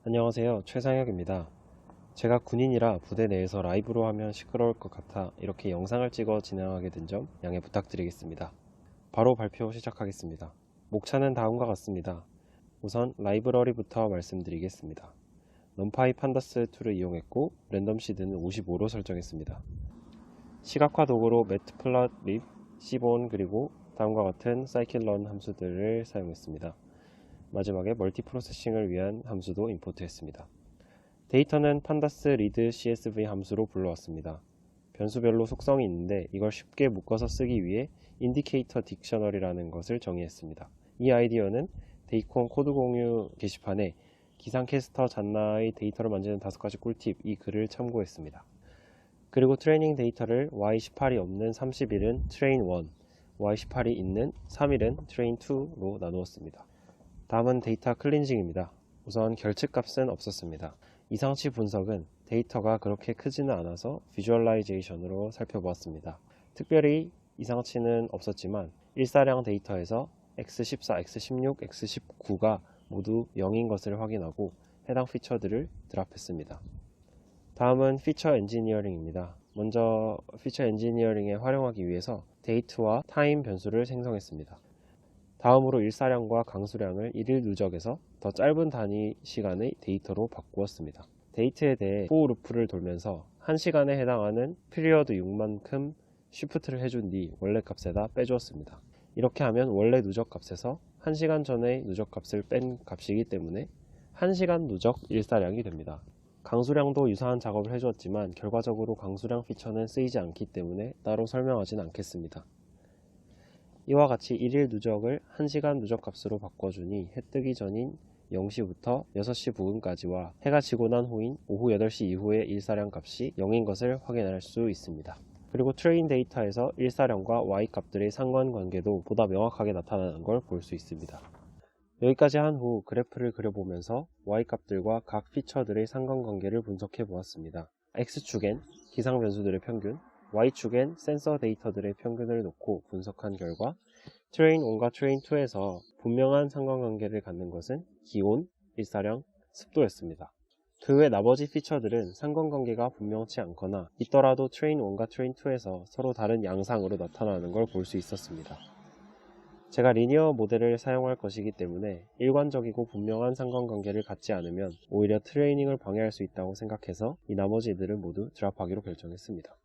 안녕하세요. 최상혁입니다. 제가 군인이라 부대 내에서 라이브로 하면 시끄러울 것 같아 이렇게 영상을 찍어 진행하게 된 점 양해 부탁드리겠습니다. 바로 발표 시작하겠습니다. 목차는 다음과 같습니다. 우선 라이브러리부터 말씀드리겠습니다. 넘파이 판다스 2를 이용했고 랜덤 시드는 55로 설정했습니다. 시각화 도구로 매트플롯립, 시본 그리고 다음과 같은 사이클런 함수들을 사용했습니다. 마지막에 멀티프로세싱을 위한 함수도 임포트했습니다. 데이터는 판다스 리드 CSV 함수로 불러왔습니다. 변수별로 속성이 있는데 이걸 쉽게 묶어서 쓰기 위해 인디케이터 딕셔너리라는 것을 정의했습니다. 이 아이디어는 데이콘 코드 공유 게시판에 기상캐스터 잔나의 데이터를 만지는 5가지 꿀팁 이 글을 참고했습니다. 그리고 트레이닝 데이터를 Y18이 없는 30일은 트레인 1, Y18이 있는 3일은 트레인 2로 나누었습니다. 다음은 데이터 클린징입니다. 우선 결측값은 없었습니다. 이상치 분석은 데이터가 그렇게 크지는 않아서 비주얼라이제이션으로 살펴보았습니다. 특별히 이상치는 없었지만 일사량 데이터에서 X14, X16, X19가 모두 0인 것을 확인하고 해당 피처들을 드랍했습니다. 다음은 피처 엔지니어링입니다. 먼저 피처 엔지니어링에 활용하기 위해서 데이트와 타임 변수를 생성했습니다. 다음으로 일사량과 강수량을 1일 누적에서 더 짧은 단위 시간의 데이터로 바꾸었습니다. 데이트에 대해 for 루프를 돌면서 1시간에 해당하는 피리어드 6만큼 쉬프트를 해준 뒤 원래 값에다 빼주었습니다. 이렇게 하면 원래 누적 값에서 1시간 전의 누적 값을 뺀 값이기 때문에 1시간 누적 일사량이 됩니다. 강수량도 유사한 작업을 해주었지만 결과적으로 강수량 피처는 쓰이지 않기 때문에 따로 설명하진 않겠습니다. 이와 같이 1일 누적을 1시간 누적 값으로 바꿔주니 해 뜨기 전인 0시부터 6시 부근까지와 해가 지고 난 후인 오후 8시 이후의 일사량 값이 0인 것을 확인할 수 있습니다. 그리고 트레인 데이터에서 일사량과 Y 값들의 상관관계도 보다 명확하게 나타나는 걸 볼 수 있습니다. 여기까지 한 후 그래프를 그려보면서 Y 값들과 각 피처들의 상관관계를 분석해 보았습니다. X축엔 기상 변수들의 평균, Y축엔 센서 데이터들의 평균을 놓고 분석한 결과 트레인 1과 트레인 2에서 분명한 상관관계를 갖는 것은 기온, 일사량, 습도였습니다. 그 외 나머지 피처들은 상관관계가 분명치 않거나 있더라도 트레인 1과 트레인 2에서 서로 다른 양상으로 나타나는 걸 볼 수 있었습니다. 제가 리니어 모델을 사용할 것이기 때문에 일관적이고 분명한 상관관계를 갖지 않으면 오히려 트레이닝을 방해할 수 있다고 생각해서 이 나머지들을 모두 드랍하기로 결정했습니다.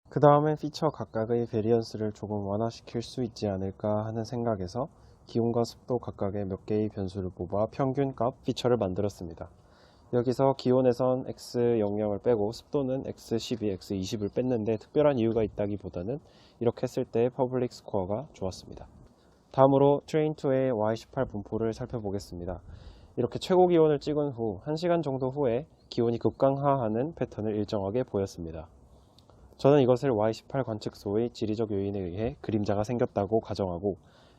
그 다음엔 피처 각각의 베리언스를 조금 완화시킬 수 있지 않을까 하는 생각에서 기온과 습도 각각의 몇 개의 변수를 뽑아 평균값 피처를 만들었습니다. 여기서 기온에선 X00을 빼고 습도는 X12, X20을 뺐는데 특별한 이유가 있다기보다는 이렇게 했을 때 퍼블릭 스코어가 좋았습니다. 다음으로 트레인2의 Y18 분포를 살펴보겠습니다. 이렇게 최고 기온을 찍은 후 1시간 정도 후에 기온이 급강하하는 패턴을 일정하게 보였습니다. 저는 이것을 Y18 관측소의 지리적 요인에 의해 그림자가 생겼다고 가정하고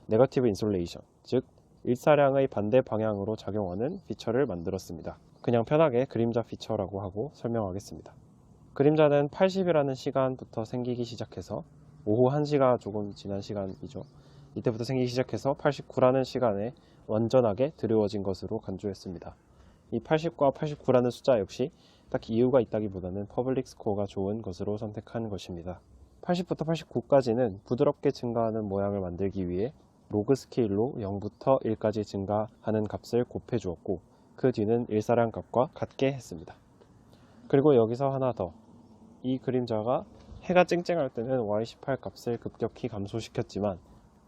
네거티브 인솔레이션, 즉 일사량의 반대 방향으로 작용하는 피처를 만들었습니다. 그냥 편하게 그림자 피처라고 하고 설명하겠습니다. 그림자는 80이라는 시간부터 생기기 시작해서 오후 1시가 조금 지난 시간이죠. 이때부터 생기기 시작해서 89라는 시간에 완전하게 드리워진 것으로 간주했습니다. 이 80과 89라는 숫자 역시 딱히 이유가 있다기보다는 퍼블릭 스코어가 좋은 것으로 선택한 것입니다. 80부터 89까지는 부드럽게 증가하는 모양을 만들기 위해 로그 스케일로 0부터 1까지 증가하는 값을 곱해 주었고 그 뒤는 일사량 값과 같게 했습니다. 그리고 여기서 하나 더, 이 그림자가 해가 쨍쨍할 때는 Y18 값을 급격히 감소시켰지만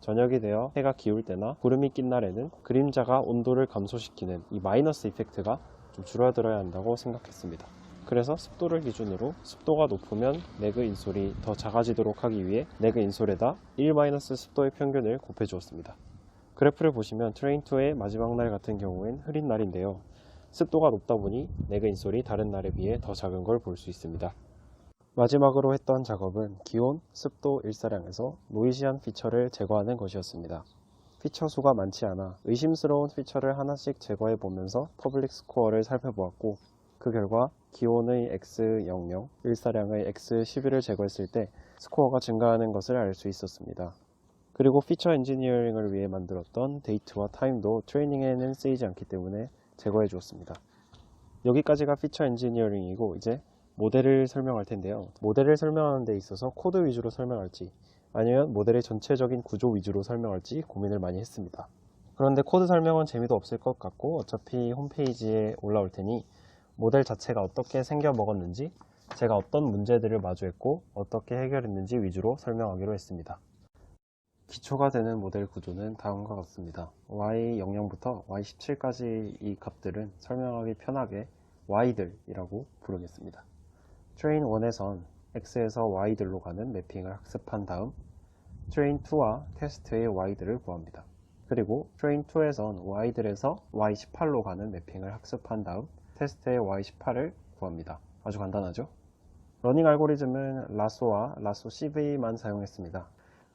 저녁이 되어 해가 기울 때나 구름이 낀 날에는 그림자가 온도를 감소시키는 이 마이너스 이펙트가 좀 줄어들어야 한다고 생각했습니다. 그래서 습도를 기준으로 습도가 높으면 네그 인솔이 더 작아지도록 하기 위해 네그 인솔에다 1- 습도의 평균을 곱해 주었습니다. 그래프를 보시면 트레인2의 마지막 날 같은 경우엔 흐린 날인데요. 습도가 높다 보니 네그 인솔이 다른 날에 비해 더 작은 걸 볼 수 있습니다. 마지막으로 했던 작업은 기온, 습도, 일사량에서 노이시한 피처를 제거하는 것이었습니다. 피처 수가 많지 않아 의심스러운 피처를 하나씩 제거해 보면서 퍼블릭 스코어를 살펴보았고 그 결과 기온의 X00, 일사량의 X11을 제거했을 때 스코어가 증가하는 것을 알 수 있었습니다. 그리고 피처 엔지니어링을 위해 만들었던 데이트와 타임도 트레이닝에는 쓰이지 않기 때문에 제거해 주었습니다. 여기까지가 피처 엔지니어링이고 이제 모델을 설명할 텐데요. 모델을 설명하는 데 있어서 코드 위주로 설명할지 아니면 모델의 전체적인 구조 위주로 설명할지 고민을 많이 했습니다. 그런데 코드 설명은 재미도 없을 것 같고 어차피 홈페이지에 올라올 테니 모델 자체가 어떻게 생겨 먹었는지, 제가 어떤 문제들을 마주했고 어떻게 해결했는지 위주로 설명하기로 했습니다. 기초가 되는 모델 구조는 다음과 같습니다. y00부터 y17까지 이 값들은 설명하기 편하게 y들이라고 부르겠습니다. 트레인 1에선 x에서 y들로 가는 매핑을 학습한 다음 트레인 2와 테스트의 y들을 구합니다. 그리고 트레인 2에선 y들에서 y18로 가는 매핑을 학습한 다음 테스트의 y18을 구합니다. 아주 간단하죠? 러닝 알고리즘은 라쏘와 라쏘 CV만 사용했습니다.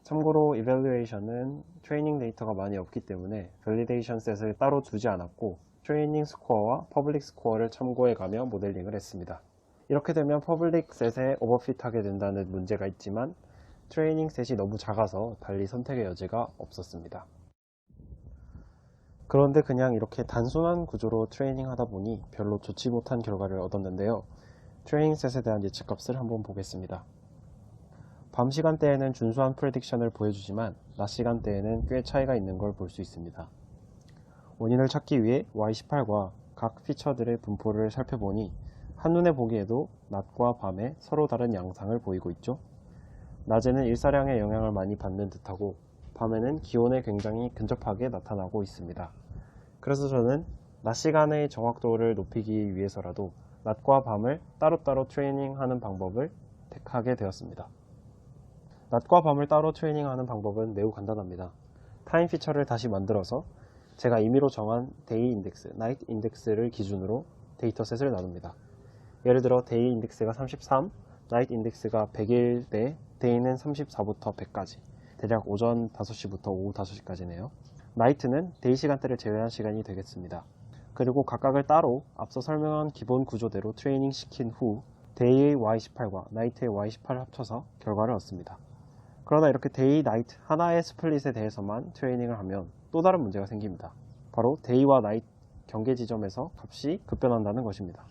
참고로 이밸류에이션은 트레이닝 데이터가 많이 없기 때문에 밸리데이션 셋을 따로 두지 않았고 트레이닝 스코어와 퍼블릭 스코어를 참고해가며 모델링을 했습니다. 이렇게 되면 퍼블릭 셋에 오버핏하게 된다는 문제가 있지만 트레이닝 셋이 너무 작아서 달리 선택의 여지가 없었습니다. 그런데 그냥 이렇게 단순한 구조로 트레이닝 하다 보니 별로 좋지 못한 결과를 얻었는데요. 트레이닝 셋에 대한 예측값을 한번 보겠습니다. 밤 시간대에는 준수한 프레딕션을 보여주지만 낮 시간대에는 꽤 차이가 있는 걸 볼 수 있습니다. 원인을 찾기 위해 y18과 각 피처들의 분포를 살펴보니 한눈에 보기에도 낮과 밤에 서로 다른 양상을 보이고 있죠. 낮에는 일사량의 영향을 많이 받는 듯하고 밤에는 기온에 굉장히 근접하게 나타나고 있습니다. 그래서 저는 낮 시간의 정확도를 높이기 위해서라도 낮과 밤을 따로따로 트레이닝하는 방법을 택하게 되었습니다. 낮과 밤을 따로 트레이닝하는 방법은 매우 간단합니다. 타임 피처를 다시 만들어서 제가 임의로 정한 데이 인덱스, 나이트 인덱스를 기준으로 데이터셋을 나눕니다. 예를 들어 데이 인덱스가 33, 나이트 인덱스가 100일 때 데이는 34부터 100까지, 대략 오전 5시부터 오후 5시까지네요. 나이트는 데이 시간대를 제외한 시간이 되겠습니다. 그리고 각각을 따로 앞서 설명한 기본 구조대로 트레이닝 시킨 후 데이의 y18과 나이트의 y18을 합쳐서 결과를 얻습니다. 그러나 이렇게 데이, 나이트 하나의 스플릿에 대해서만 트레이닝을 하면 또 다른 문제가 생깁니다. 바로 데이와 나이트 경계 지점에서 값이 급변한다는 것입니다.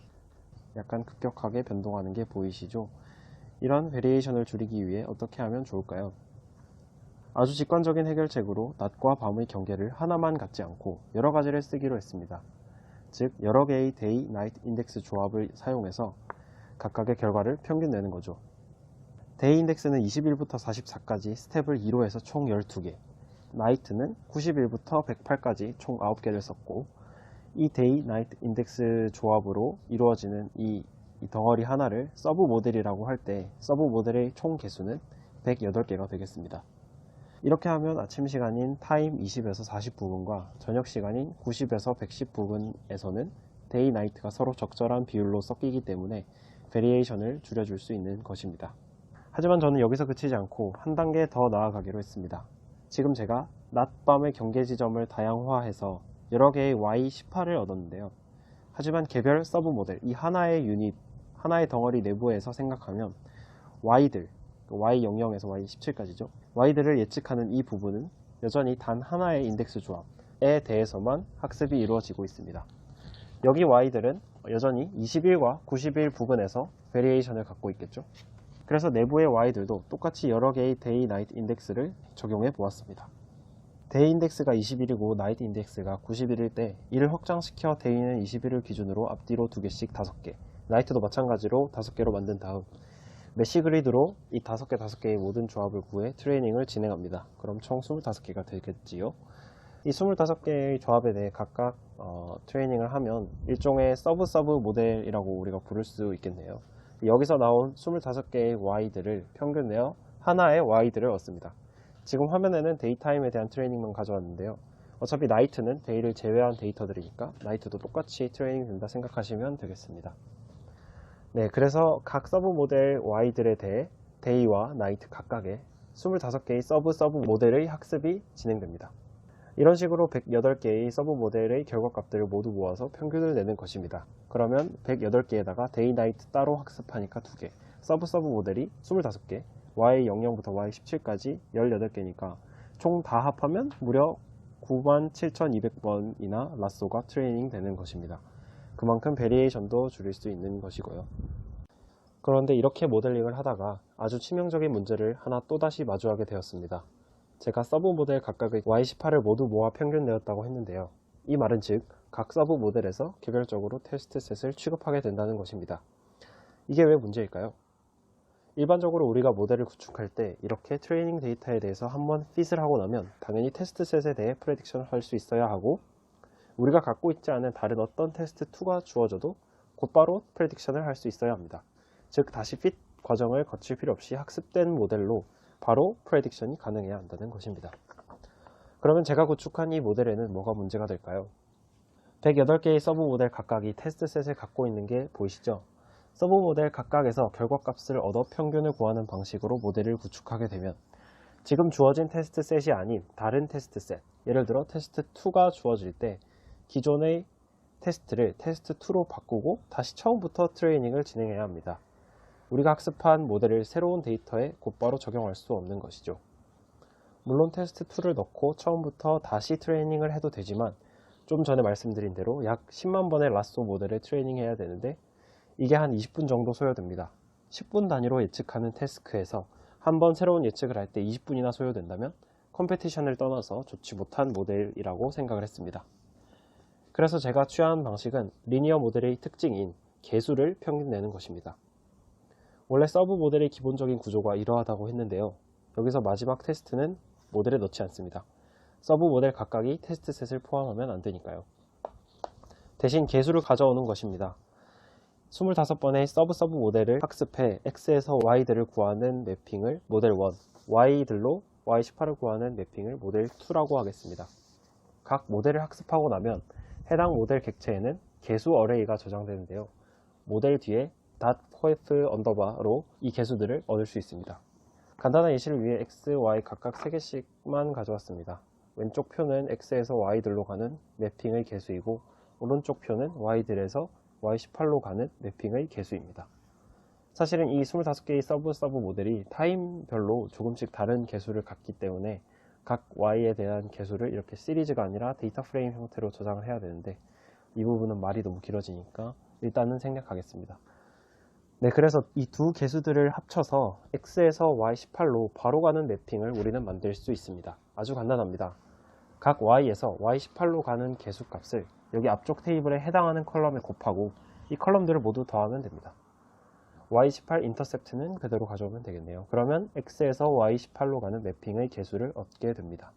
약간 급격하게 변동하는 게 보이시죠? 이런 베리에이션을 줄이기 위해 어떻게 하면 좋을까요? 아주 직관적인 해결책으로 낮과 밤의 경계를 하나만 갖지 않고 여러 가지를 쓰기로 했습니다. 즉 여러 개의 데이, 나이트 인덱스 조합을 사용해서 각각의 결과를 평균 내는 거죠. 데이 인덱스는 20일부터 44까지 스텝을 2로 해서 총 12개, 나이트는 90일부터 108까지 총 9개를 썼고 이 데이, 나이트 인덱스 조합으로 이루어지는 이 덩어리 하나를 서브 모델이라고 할 때 서브 모델의 총 개수는 108개가 되겠습니다. 이렇게 하면 아침 시간인 타임 20에서 40 부분과 저녁 시간인 90에서 110 부분에서는 데이, 나이트가 서로 적절한 비율로 섞이기 때문에 베리에이션을 줄여줄 수 있는 것입니다. 하지만 저는 여기서 그치지 않고 한 단계 더 나아가기로 했습니다. 지금 제가 낮, 밤의 경계 지점을 다양화해서 여러 개의 Y18을 얻었는데요. 하지만 개별 서브 모델, 이 하나의 유닛, 하나의 덩어리 내부에서 생각하면 Y들, Y00에서 Y17까지죠. Y들을 예측하는 이 부분은 여전히 단 하나의 인덱스 조합에 대해서만 학습이 이루어지고 있습니다. 여기 Y들은 여전히 21과 91 부근에서 베리에이션을 갖고 있겠죠. 그래서 내부의 Y들도 똑같이 여러 개의 데이, 나이트 인덱스를 적용해 보았습니다. 데이 인덱스가 21이고 나이트 인덱스가 91일 때 이를 확장시켜 데이는 21을 기준으로 앞뒤로 2개씩 5개, 나이트도 마찬가지로 5개로 만든 다음 메쉬 그리드로 이 5개의 모든 조합을 구해 트레이닝을 진행합니다. 그럼 총 25개가 되겠지요. 이 25개의 조합에 대해 각각 트레이닝을 하면 일종의 서브 모델이라고 우리가 부를 수 있겠네요. 여기서 나온 25개의 Y들을 평균 내어 하나의 Y들을 얻습니다. 지금 화면에는 데이타임에 대한 트레이닝만 가져왔는데요. 어차피 나이트는 데이를 제외한 데이터들이니까 나이트도 똑같이 트레이닝 된다 생각하시면 되겠습니다. 네, 그래서 각 서브 모델 Y들에 대해 데이와 나이트 각각의 25개의 서브 모델의 학습이 진행됩니다. 이런 식으로 108개의 서브 모델의 결과값들을 모두 모아서 평균을 내는 것입니다. 그러면 108개에다가 데이, 나이트 따로 학습하니까 2개, 서브 모델이 25개, Y00부터 Y17까지 18개니까 총 다 합하면 무려 97,200번이나 라쏘가 트레이닝 되는 것입니다. 그만큼 베리에이션도 줄일 수 있는 것이고요. 그런데 이렇게 모델링을 하다가 아주 치명적인 문제를 하나 또다시 마주하게 되었습니다. 제가 서브 모델 각각의 Y18을 모두 모아 평균 내었다고 했는데요. 이 말은 즉, 각 서브 모델에서 개별적으로 테스트 셋을 취급하게 된다는 것입니다. 이게 왜 문제일까요? 일반적으로 우리가 모델을 구축할 때 이렇게 트레이닝 데이터에 대해서 한번 핏을 하고 나면 당연히 테스트 셋에 대해 프레딕션을 할 수 있어야 하고, 우리가 갖고 있지 않은 다른 어떤 테스트 2가 주어져도 곧바로 프레딕션을 할 수 있어야 합니다. 즉 다시 핏 과정을 거칠 필요 없이 학습된 모델로 바로 프레딕션이 가능해야 한다는 것입니다. 그러면 제가 구축한 이 모델에는 뭐가 문제가 될까요? 108개의 서브 모델 각각이 테스트 셋을 갖고 있는 게 보이시죠? 서브 모델 각각에서 결과값을 얻어 평균을 구하는 방식으로 모델을 구축하게 되면 지금 주어진 테스트 셋이 아닌 다른 테스트 셋, 예를 들어 테스트 2가 주어질 때 기존의 테스트를 테스트 2로 바꾸고 다시 처음부터 트레이닝을 진행해야 합니다. 우리가 학습한 모델을 새로운 데이터에 곧바로 적용할 수 없는 것이죠. 물론 테스트 2를 넣고 처음부터 다시 트레이닝을 해도 되지만 좀 전에 말씀드린 대로 약 10만 번의 라쏘 모델을 트레이닝해야 되는데 이게 한 20분 정도 소요됩니다. 10분 단위로 예측하는 태스크에서 한번 새로운 예측을 할 때 20분이나 소요된다면 컴페티션을 떠나서 좋지 못한 모델이라고 생각을 했습니다. 그래서 제가 취한 방식은 리니어 모델의 특징인 개수를 평균 내는 것입니다. 원래 서브 모델의 기본적인 구조가 이러하다고 했는데요. 여기서 마지막 테스트는 모델에 넣지 않습니다. 서브 모델 각각이 테스트 셋을 포함하면 안 되니까요. 대신 개수를 가져오는 것입니다. 25번의 서브 모델을 학습해 X에서 Y들을 구하는 매핑을 모델 1, Y들로 Y18을 구하는 매핑을 모델 2라고 하겠습니다. 각 모델을 학습하고 나면 해당 모델 객체에는 개수 어레이가 저장되는데요. 모델 뒤에 .pof_로 이 개수들을 얻을 수 있습니다. 간단한 예시를 위해 X, Y 각각 3개씩만 가져왔습니다. 왼쪽 표는 X에서 Y들로 가는 매핑의 개수이고 오른쪽 표는 Y들에서 Y18로 가는 매핑의 개수입니다. 사실은 이 25개의 서브 모델이 타임별로 조금씩 다른 개수를 갖기 때문에 각 Y에 대한 개수를 이렇게 시리즈가 아니라 데이터 프레임 형태로 저장을 해야 되는데 이 부분은 말이 너무 길어지니까 일단은 생략하겠습니다. 네, 그래서 이 두 개수들을 합쳐서 X에서 Y18로 바로 가는 매핑을 우리는 만들 수 있습니다. 아주 간단합니다. 각 Y에서 Y18로 가는 개수 값을 여기 앞쪽 테이블에 해당하는 컬럼에 곱하고 이 컬럼들을 모두 더하면 됩니다. Y18 인터셉트는 그대로 가져오면 되겠네요. 그러면 X에서 Y18로 가는 매핑의 개수를 얻게 됩니다.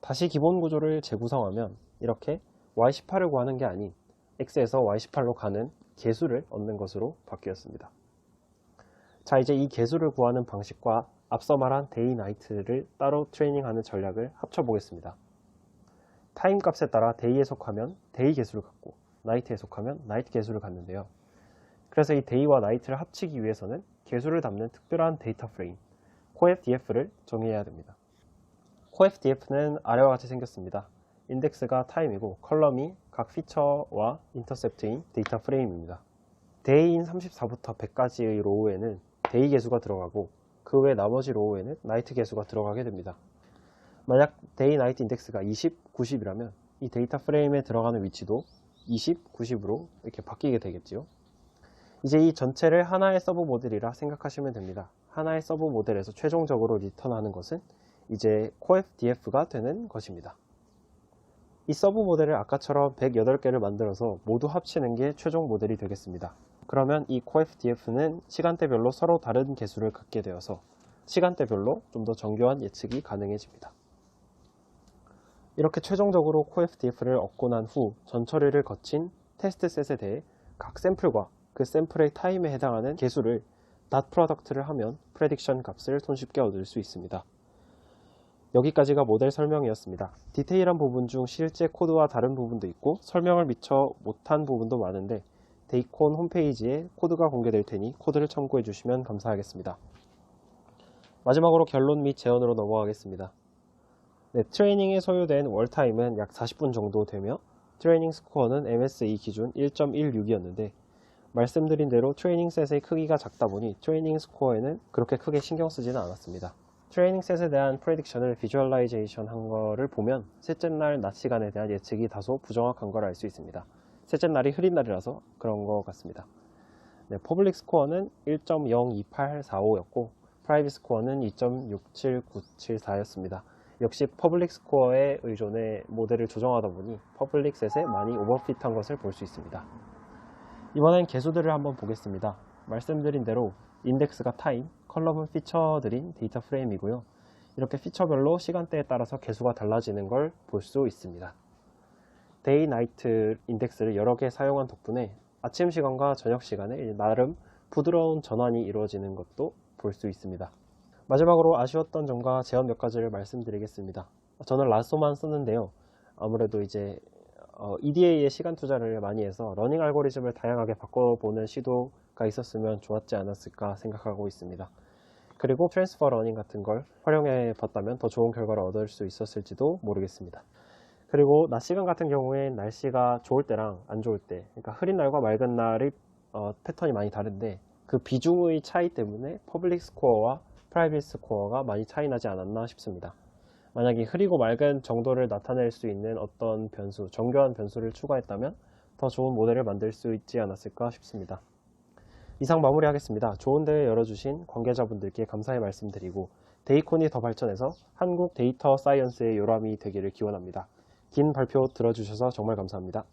다시 기본 구조를 재구성하면 이렇게 Y18을 구하는 게 아닌 X에서 Y18로 가는 개수를 얻는 것으로 바뀌었습니다. 자, 이제 이 개수를 구하는 방식과 앞서 말한 데이 나이트를 따로 트레이닝하는 전략을 합쳐보겠습니다. 타임 값에 따라 데이에 속하면 데이 개수를 갖고 나이트에 속하면 나이트 개수를 갖는데요. 그래서 이 데이와 나이트를 합치기 위해서는 개수를 담는 특별한 데이터 프레임 coefdf를 정의해야 됩니다. coefdf는 아래와 같이 생겼습니다. 인덱스가 타임이고 컬럼이 각 피처와 인터셉트인 데이터 프레임입니다. 데이인 34부터 100까지의 로우에는 데이 개수가 들어가고 그 외 나머지 로우에는 나이트 개수가 들어가게 됩니다. 만약 데이 나이트 인덱스가 20, 90이라면 이 데이터 프레임에 들어가는 위치도 20, 90으로 이렇게 바뀌게 되겠지요. 이제 이 전체를 하나의 서브 모델이라 생각하시면 됩니다. 하나의 서브 모델에서 최종적으로 리턴하는 것은 이제 coefdf가 되는 것입니다. 이 서브 모델을 아까처럼 108개를 만들어서 모두 합치는 게 최종 모델이 되겠습니다. 그러면 이 coefdf는 시간대별로 서로 다른 개수를 갖게 되어서 시간대별로 좀 더 정교한 예측이 가능해집니다. 이렇게 최종적으로 coefdf를 얻고 난 후 전처리를 거친 테스트 셋에 대해 각 샘플과 그 샘플의 타임에 해당하는 개수를 닷 프로덕트를 하면 프레딕션 값을 손쉽게 얻을 수 있습니다. 여기까지가 모델 설명이었습니다. 디테일한 부분 중 실제 코드와 다른 부분도 있고 설명을 미처 못한 부분도 많은데 데이콘 홈페이지에 코드가 공개될 테니 코드를 참고해 주시면 감사하겠습니다. 마지막으로 결론 및 제언으로 넘어가겠습니다. 네, 트레이닝에 소요된 월타임은 약 40분 정도 되며 트레이닝 스코어는 MSE 기준 1.16이었는데 말씀드린 대로 트레이닝 셋의 크기가 작다 보니 트레이닝 스코어에는 그렇게 크게 신경 쓰지는 않았습니다. 트레이닝 셋에 대한 프레딕션을 비주얼라이제이션 한 거를 보면 셋째 날 낮 시간에 대한 예측이 다소 부정확한 걸 알 수 있습니다. 셋째 날이 흐린 날이라서 그런 것 같습니다. 네, 퍼블릭 스코어는 1.02845였고 프라이빗 스코어는 2.67974였습니다. 역시 퍼블릭 스코어에 의존해 모델을 조정하다 보니 퍼블릭 셋에 많이 오버핏한 것을 볼 수 있습니다. 이번엔 개수들을 한번 보겠습니다. 말씀드린 대로 인덱스가 타임, 컬럼은 피처들인 데이터 프레임이고요. 이렇게 피처별로 시간대에 따라서 개수가 달라지는 걸 볼 수 있습니다. 데이, 나이트 인덱스를 여러 개 사용한 덕분에 아침 시간과 저녁 시간에 나름 부드러운 전환이 이루어지는 것도 볼 수 있습니다. 마지막으로 아쉬웠던 점과 제언 몇 가지를 말씀드리겠습니다. 저는 라쏘만 쓰는데요. 아무래도 이제 EDA에 시간 투자를 많이 해서 러닝 알고리즘을 다양하게 바꿔보는 시도가 있었으면 좋았지 않았을까 생각하고 있습니다. 그리고 트랜스퍼 러닝 같은 걸 활용해 봤다면 더 좋은 결과를 얻을 수 있었을지도 모르겠습니다. 그리고 낮 시간 같은 경우엔 날씨가 좋을 때랑 안 좋을 때, 그러니까 흐린 날과 맑은 날의 패턴이 많이 다른데 그 비중의 차이 때문에 퍼블릭 스코어와 프라이빗 스코어가 많이 차이 나지 않았나 싶습니다. 만약에 흐리고 맑은 정도를 나타낼 수 있는 어떤 변수, 정교한 변수를 추가했다면 더 좋은 모델을 만들 수 있지 않았을까 싶습니다. 이상 마무리하겠습니다. 좋은 대회 열어주신 관계자분들께 감사의 말씀드리고 데이콘이 더 발전해서 한국 데이터 사이언스의 요람이 되기를 기원합니다. 긴 발표 들어주셔서 정말 감사합니다.